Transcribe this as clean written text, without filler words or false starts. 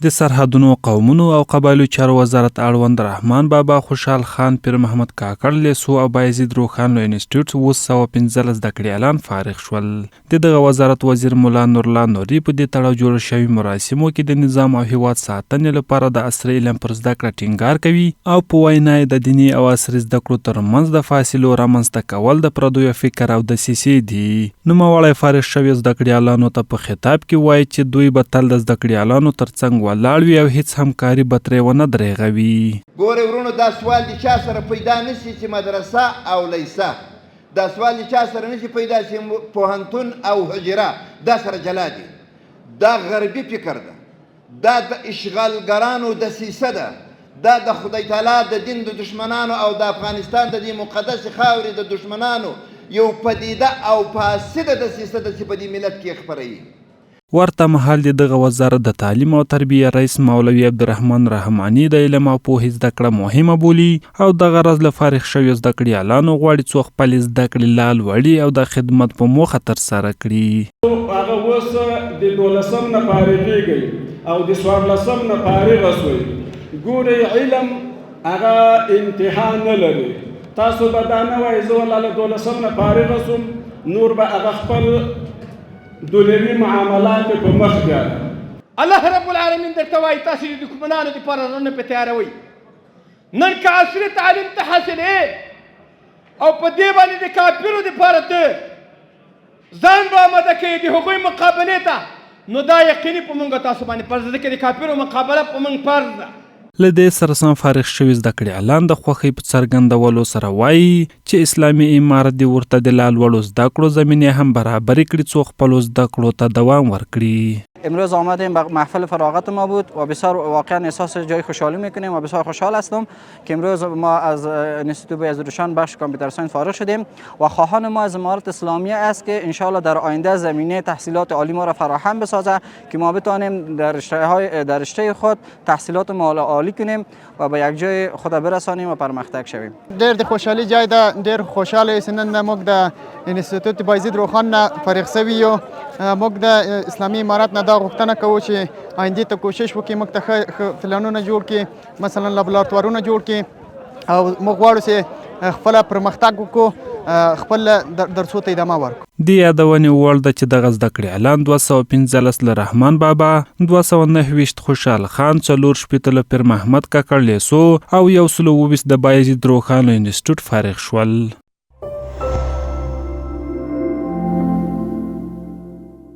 د سرحدونو قومونو او قبایلو چارو وزارت اړوند رحمان بابا، خوشحال خان، پیر محمد کاکړ لیسو او بایزید روښان لوی انسټیټیوټ 215 زده کړې اعلان فارغ شول. د دغه وزارت وزیر مولا نورالله نوري په دې تړاو جوړ شوي مراسمو کې د نظام او هیواد ساتنې لپاره د عصري علم پر زده کړه ټینګار کوي او په وینا یې د دیني او عصري زده کړو ترمنځ د فاصلو رامنځته کول د پردیو فکر او دسیسې دي. نوموړی فارغ شوي زده کړیالانو ته په خطاب کې وایي چې دوی به تل د زده کړیالانو ترڅنګ ولاړ وي او هیڅ همکاري به ترې ونه درېغوي. ګورئ ورونو، دا سوال د چا سره پیدا نشي چې مدرسه او لیسه، دا سوال د چا سره نشي پیدا چې پوهنتون او حجره، دا سره جلا دي. دا غربي فکر ده، دا د اشغالګرانو دسیسه ده، دا د خدای تعالی د دین د دشمنانو او د افغانستان د دې مقدس خاورې د دشمنانو یو پدیده او فاسده دسیسه ده چې په دې ملت کې خپروي. ورته مهال دغه وزارت د تعلیم او تربیه رئیس مولوي عبدالرحمن رحماني د علم او پوهې زده کړه مهمه بولي او د غرض له فارغ شویو زده کړیالانو غواړي څو خپلې زده کړې لا لوړي او د خدمت په موخه ترسره کړي. هغه اوس د 12 نه فارغېږي او د 14 نه فارغه شوي. ګورئ، علم هغه امتحان نه لري. تاسو به دا نه وایئ زه ولاله 12 نه فارغه شوم، نور به هغه خپل دنیوي معاملات په مخ بیاړي. الله رب العالمین درته وایي تاسو د دښمنانو دپاره رڼه په تیاروئ. نن که عصري تعلیم ته حاصلې او په دې باندې د کافرو دپاره ته ځان به آماده کوې د هغوی مقابلې ته، نو دا یقیني په موږ تاسو باندې فرض ده چې د کافرو مقابله په موږ فرض ده. له دې سره سم فارغ شوي زده کړیالان د خوښۍ په څرګندولو سره وایي چې اسلامي امارت دې ورته د لا لوړو زده کړو زمینې هم برابرې کړي څو خپلو زده کړو ته دوام ورکړي. امروز آمدیم به محفل فراغت ما بود و بسیار واقعا احساس جای خوشحالی میکنیم و بسیار خوشحال هستم که امروز ما از انستیتوت بایزید روشان بخش کامپیوتر ساینس فارغ شدیم و خواهان ما از امارت اسلامیه است که ان شاء الله در آینده زمینه تحصیلات عالی ما را فراهم بسازه که ما بتوانیم در رشته خود تحصیلات ما عالی کنیم و به یک جای خود برسانیم و پرمختگ شویم. ډېر د خوشحالي جای ده، ډېر خوشحاله یو چې نن موږ د انستیتوت بایزید روښان نه فارغ شوي یو. موږ د اسلامي امارت نه دا غوښتنه کوو چې آینده ته کوشش وکړي، موږ ته ښه پلانونه جوړ کړي، مثلا لابراتوارونه جوړ کړي او موږ غواړو چې خپله پرمختګ وکړو، خپل درسو ته ادامه ورکړو. د یادونې وړ ده چې دغه زده کړیالان 215 له رحمان بابا، 229 خوشحال خان، 4 له پیر محمد کاکړ لیسو او 120 د بایزید روښان انسټیټیوټ فارغ شول.